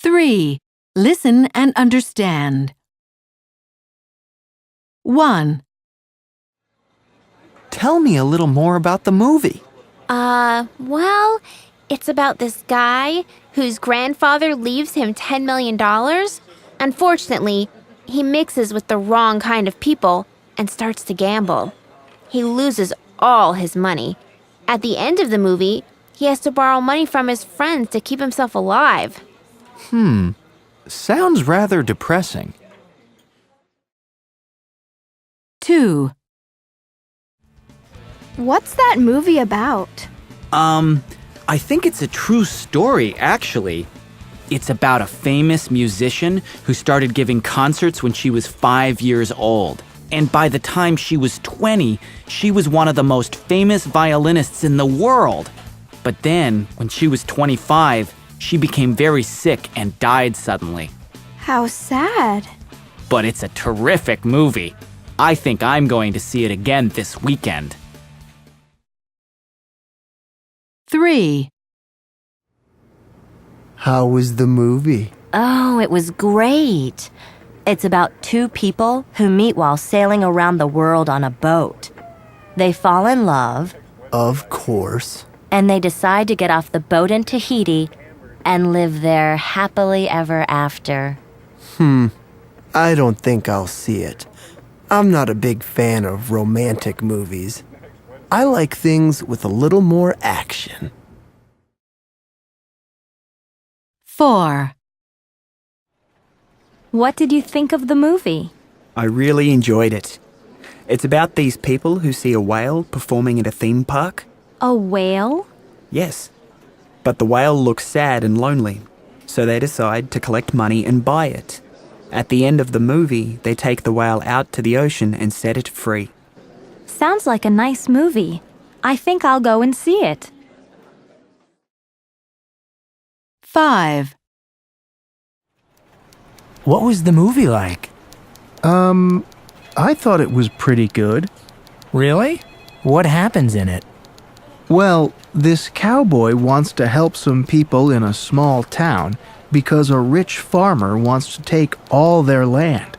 3. Listen and understand. 1. Tell me a little more about the movie. Well, it's about this guy whose grandfather leaves him $10 million. Unfortunately, he mixes with the wrong kind of people and starts to gamble. He loses all his money. At the end of the movie, he has to borrow money from his friends to keep himself alive. Sounds rather depressing. 2. What's that movie about? I think it's a true story, actually. It's about a famous musician who started giving concerts when she was 5 years old. And by the time she was 20, she was one of the most famous violinists in the world. But then, when she was 25, she became very sick and died suddenly. How sad. But it's a terrific movie. I think I'm going to see it again this weekend. 3. How was the movie? Oh, it was great. It's about two people who meet while sailing around the world on a boat. They fall in love. Of course. And they decide to get off the boat in Tahiti and live there happily ever after. I don't think I'll see it. I'm not a big fan of romantic movies. I like things with a little more action. 4. What did you think of the movie? I really enjoyed it. It's about these people who see a whale performing at a theme park. A whale? Yes. But the whale looks sad and lonely, so they decide to collect money and buy it. At the end of the movie, they take the whale out to the ocean and set it free. Sounds like a nice movie. I think I'll go and see it. 5. What was the movie like? I thought it was pretty good. Really? What happens in it? Well, this cowboy wants to help some people in a small town because a rich farmer wants to take all their land.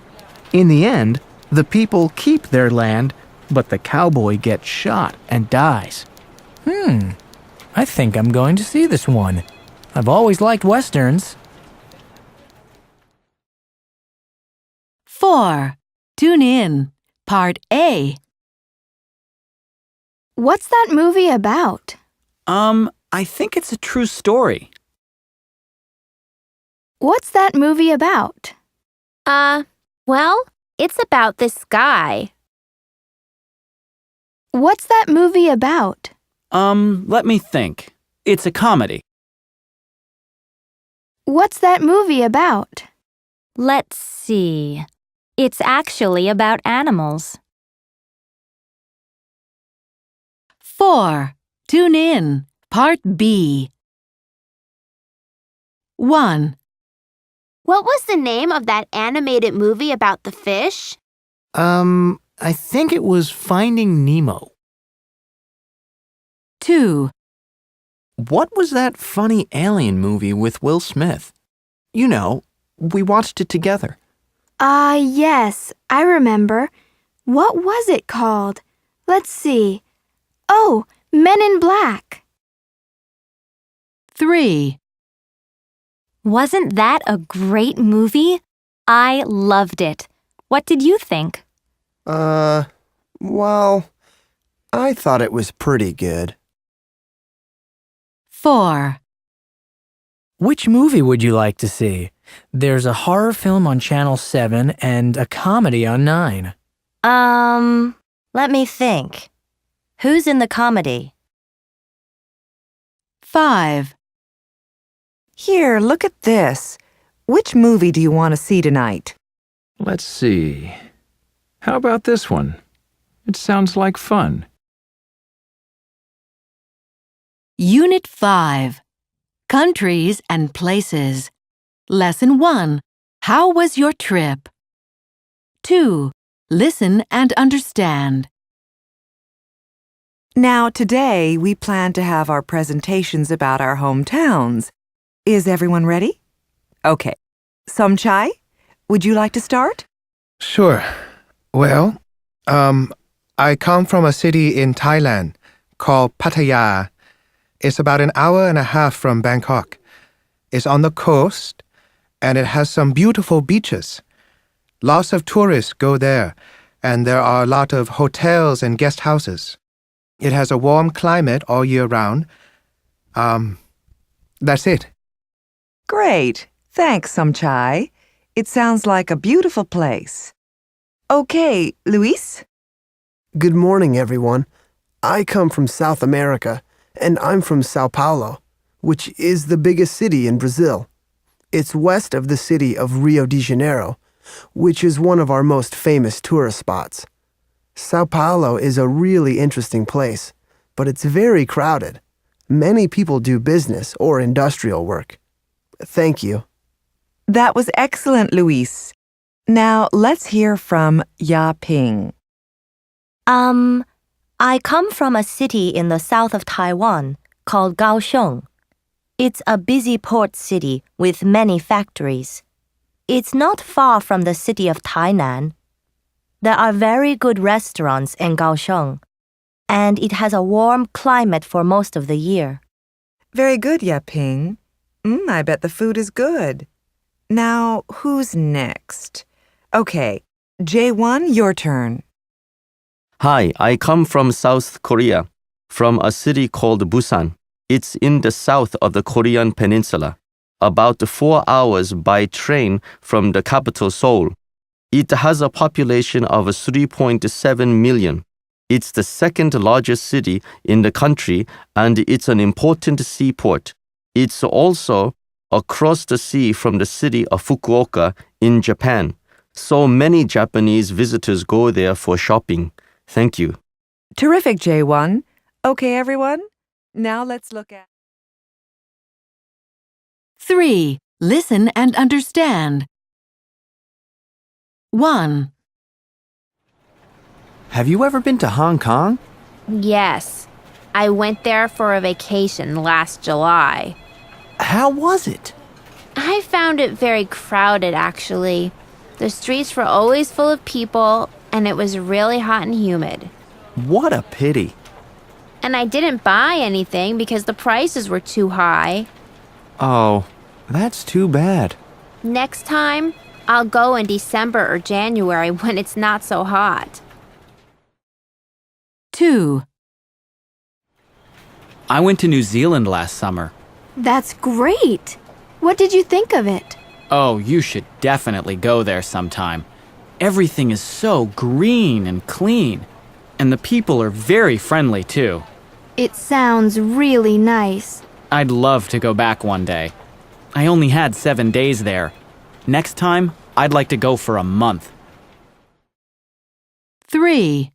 In the end, the people keep their land, but the cowboy gets shot and dies. I think I'm going to see this one. I've always liked westerns. 4. Tune in. Part A. What's that movie about? I think it's a true story. What's that movie about? Well, it's about this guy. What's that movie about? Let me think. It's a comedy. What's that movie about? Let's see. It's actually about animals. 4. Tune in. Part B. 1. What was the name of that animated movie about the fish? I think it was Finding Nemo. 2. What was that funny alien movie with Will Smith? You know, we watched it together. Yes, I remember. What was it called? Let's see. Oh, Men in Black. 3. Wasn't that a great movie? I loved it. What did you think? Well, I thought it was pretty good. 4. Which movie would you like to see? There's a horror film on Channel 7 and a comedy on 9. Let me think. Who's in the comedy? 5. Here, look at this. Which movie do you want to see tonight? Let's see. How about this one? It sounds like fun. Unit 5. Countries and Places. Lesson 1. How was your trip? 2. Listen and understand. Now, today we plan to have our presentations about our hometowns. Is everyone ready? Okay. Somchai, would you like to start? Sure. Well, I come from a city in Thailand called Pattaya. It's about an hour and a half from Bangkok. It's on the coast, and it has some beautiful beaches. Lots of tourists go there, and there are a lot of hotels and guest houses. It has a warm climate all year round. That's it. Great. Thanks, Somchai. It sounds like a beautiful place. Okay, Luis? Good morning, everyone. I come from South America, and I'm from Sao Paulo, which is the biggest city in Brazil. It's west of the city of Rio de Janeiro, which is one of our most famous tourist spots. Sao Paulo is a really interesting place, but it's very crowded. Many people do business or industrial work. Thank you. That was excellent, Luis. Now let's hear from Ya Ping. I come from a city in the south of Taiwan called Kaohsiung. It's a busy port city with many factories. It's not far from the city of Tainan. There are very good restaurants in Kaohsiung, and it has a warm climate for most of the year. Very good, Ya Ping. I bet the food is good. Now, who's next? Okay, J1, your turn. Hi, I come from South Korea, from a city called Busan. It's in the south of the Korean peninsula, about 4 hours by train from the capital Seoul. It has a population of 3.7 million. It's the second largest city in the country, and it's an important seaport. It's also across the sea from the city of Fukuoka in Japan. So many Japanese visitors go there for shopping. Thank you. Terrific, J1. Okay, everyone. Now let's look at 3. Listen and understand. 1. Have you ever been to Hong Kong? Yes. I went there for a vacation last July. How was it? I found it very crowded, actually. The streets were always full of people, and it was really hot and humid. What a pity. And I didn't buy anything because the prices were too high. Oh, that's too bad. Next time, I'll go in December or January when it's not so hot. 2. I went to New Zealand last summer. That's great. What did you think of it? Oh, you should definitely go there sometime. Everything is so green and clean. And the people are very friendly, too. It sounds really nice. I'd love to go back one day. I only had 7 days there. Next time, I'd like to go for a month. 3.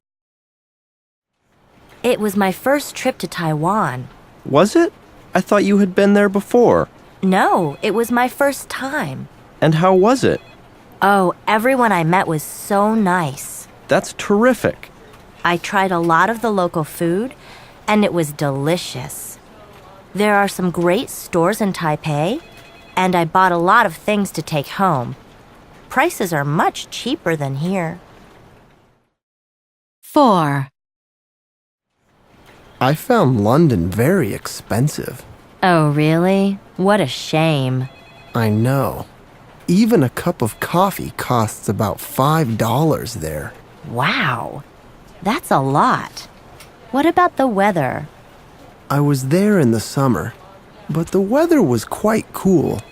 It was my first trip to Taiwan. Was it? I thought you had been there before. No, it was my first time. And how was it? Oh, everyone I met was so nice. That's terrific. I tried a lot of the local food, and it was delicious. There are some great stores in Taipei, and I bought a lot of things to take home. Prices are much cheaper than here. 4. I found London very expensive. Oh, really? What a shame. I know. Even a cup of coffee costs about $5 there. Wow. That's a lot. What about the weather? I was there in the summer, but the weather was quite cool,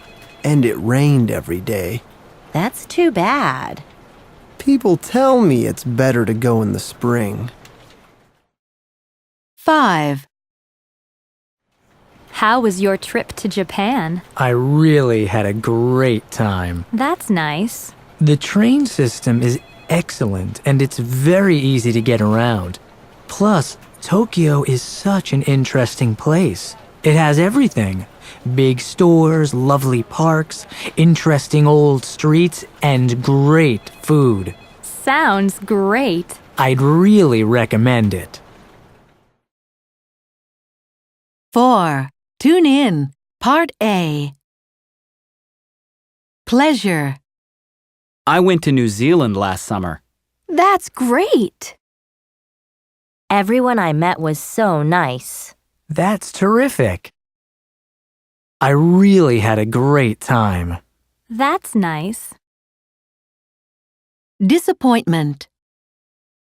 and it rained every day. That's too bad. People tell me it's better to go in the spring. 5. How was your trip to Japan? I really had a great time. That's nice. The train system is excellent and it's very easy to get around. Plus, Tokyo is such an interesting place. It has everything. Big stores, lovely parks, interesting old streets, and great food. Sounds great. I'd really recommend it. 4. Tune in. Part A. Pleasure. I went to New Zealand last summer. That's great. Everyone I met was so nice. That's terrific. I really had a great time. That's nice. Disappointment.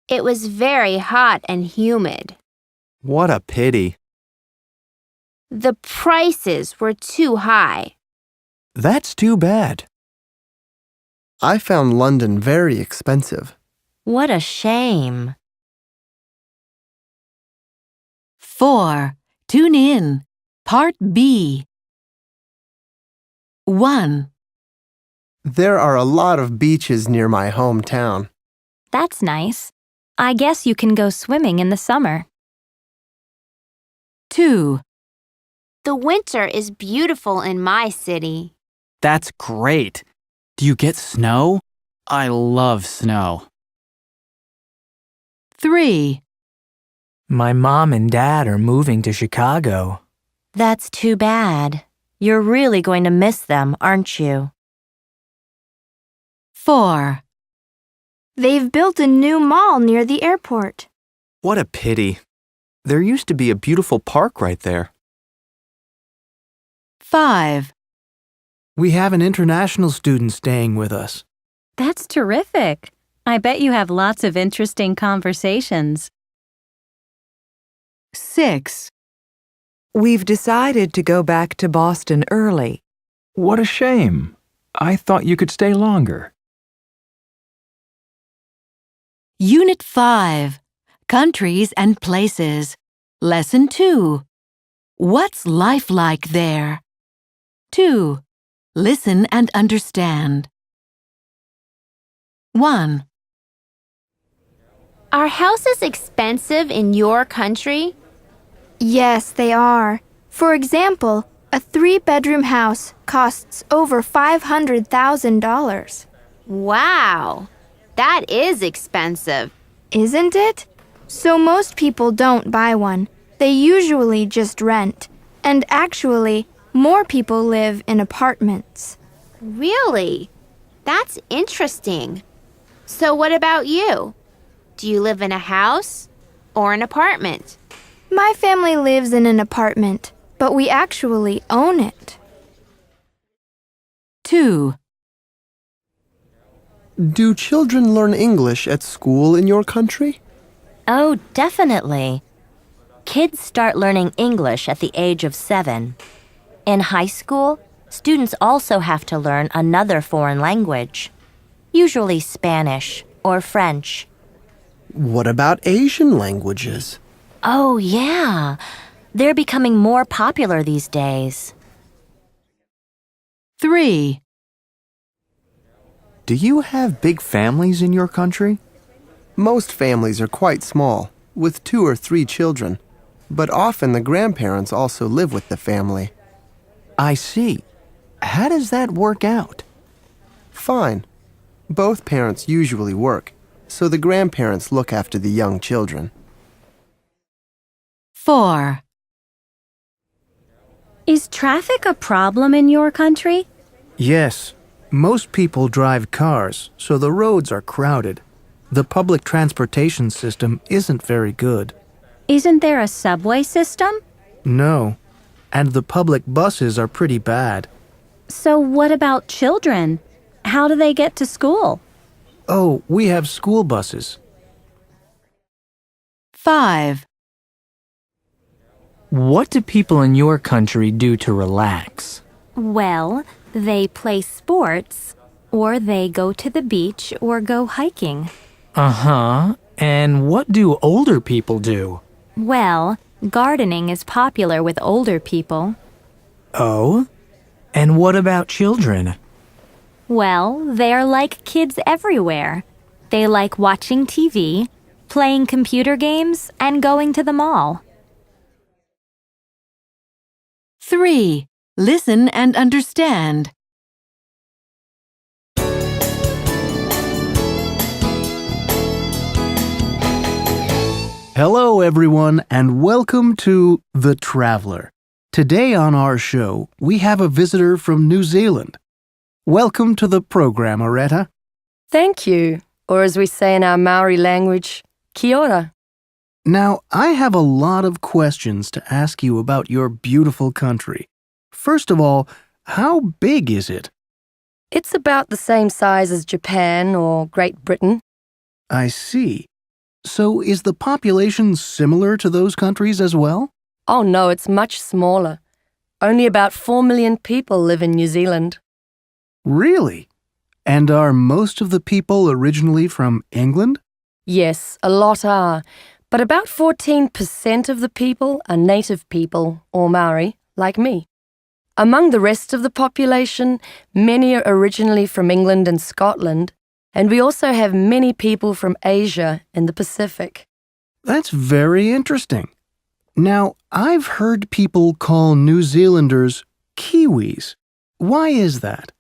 It was very hot and humid. What a pity. The prices were too high. That's too bad. I found London very expensive. What a shame. 4. Tune in. Part B. 1. There are a lot of beaches near my hometown. That's nice. I guess you can go swimming in the summer. 2. The winter is beautiful in my city. That's great. Do you get snow? I love snow. 3. My mom and dad are moving to Chicago. That's too bad. You're really going to miss them, aren't you? 4. They've built a new mall near the airport. What a pity. There used to be a beautiful park right there. 5. We have an international student staying with us. That's terrific. I bet you have lots of interesting conversations. 6. We've decided to go back to Boston early. What a shame. I thought you could stay longer. Unit 5. Countries and Places. Lesson 2. What's life like there? 2. Listen and understand. 1. Are houses expensive in your country? Yes, they are. For example, a 3-bedroom house costs over $500,000. Wow, that is expensive. Isn't it? So most people don't buy one. They usually just rent. And actually, more people live in apartments. Really? That's interesting. So what about you? Do you live in a house or an apartment? My family lives in an apartment, but we actually own it. 2. Do children learn English at school in your country? Oh, definitely. Kids start learning English at the age of 7. In high school, students also have to learn another foreign language, usually Spanish or French. What about Asian languages? Oh, yeah. They're becoming more popular these days. 3. Do you have big families in your country? Most families are quite small, with 2 or 3 children, but often the grandparents also live with the family. I see. How does that work out? Fine. Both parents usually work, so the grandparents look after the young children. 4. Is traffic a problem in your country? Yes. Most people drive cars, so the roads are crowded. The public transportation system isn't very good. Isn't there a subway system? No. And the public buses are pretty bad. So what about children? How do they get to school? Oh, we have school buses. 5. What do people in your country do to relax? Well, they play sports, or they go to the beach or go hiking. Uh-huh. And what do older people do? Well, gardening is popular with older people. Oh? And what about children? Well, they're like kids everywhere. They like watching TV, playing computer games, and going to the mall. 3. Listen and understand. Hello, everyone, and welcome to The Traveler. Today on our show, we have a visitor from New Zealand. Welcome to the program, Areta. Thank you, or as we say in our Maori language, kia ora. Now, I have a lot of questions to ask you about your beautiful country. First of all, how big is it? It's about the same size as Japan or Great Britain. I see. So is the population similar to those countries as well? Oh no, it's much smaller. Only about 4 million people live in New Zealand. Really? And are most of the people originally from England? Yes, a lot are, but about 14% of the people are native people, or Maori, like me. Among the rest of the population, many are originally from England and Scotland, and we also have many people from Asia and the Pacific. That's very interesting. Now, I've heard people call New Zealanders Kiwis. Why is that?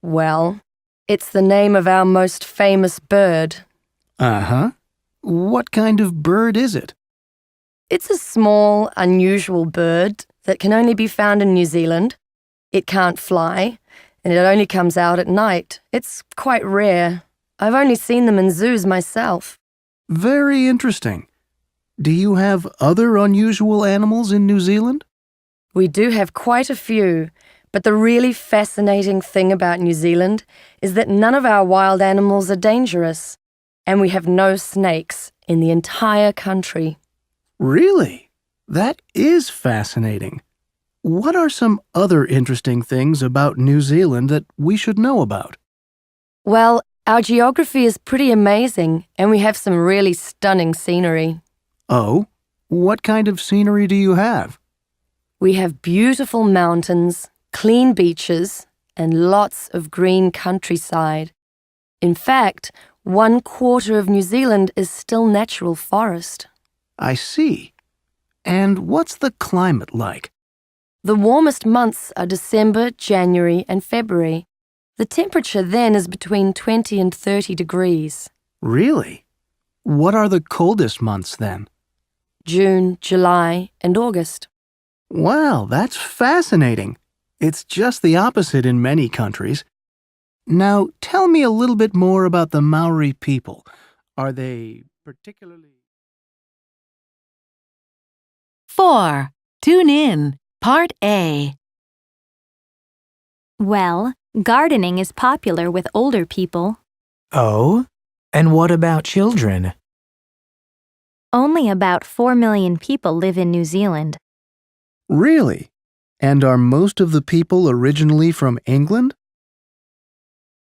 Well, it's the name of our most famous bird. Uh-huh. What kind of bird is it? It's a small, unusual bird that can only be found in New Zealand. It can't fly, and it only comes out at night. It's quite rare. I've only seen them in zoos myself. Very interesting. Do you have other unusual animals in New Zealand? We do have quite a few, but the really fascinating thing about New Zealand is that none of our wild animals are dangerous, and we have no snakes in the entire country. Really? That is fascinating. What are some other interesting things about New Zealand that we should know about? Well, our geography is pretty amazing, and we have some really stunning scenery. Oh? What kind of scenery do you have? We have beautiful mountains, clean beaches, and lots of green countryside. In fact, 1/4 of New Zealand is still natural forest. I see. And what's the climate like? The warmest months are December, January, and February. The temperature then is between 20 and 30 degrees. Really? What are the coldest months then? June, July, and August. Wow, that's fascinating. It's just the opposite in many countries. Now, tell me a little bit more about the Maori people. Are they particularly... 4. Tune in. Part A. Well, gardening is popular with older people. Oh? And what about children? Only about 4 million people live in New Zealand. Really? And are most of the people originally from England?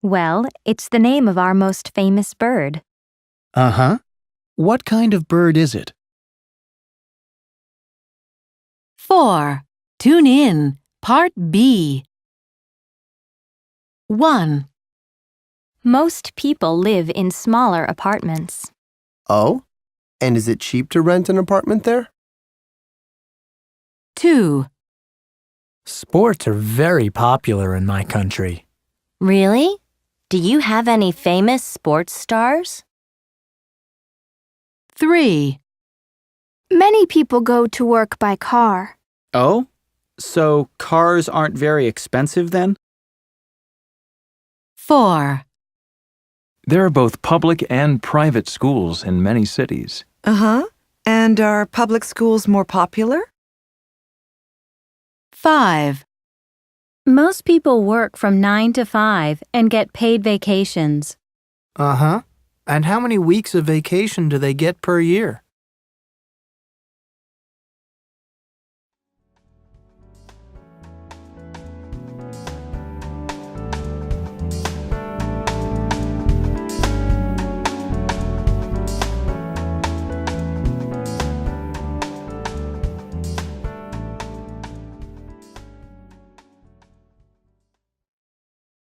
Well, it's the name of our most famous bird. Uh-huh. What kind of bird is it? 4. Tune in. Part B. 1. Most people live in smaller apartments. Oh? And is it cheap to rent an apartment there? 2. Sports are very popular in my country. Really? Do you have any famous sports stars? 3. Many people go to work by car. Oh? So cars aren't very expensive then? 4. There are both public and private schools in many cities. Uh-huh. And are public schools more popular? 5. Most people work from 9 to 5 and get paid vacations. Uh-huh. And how many weeks of vacation do they get per year?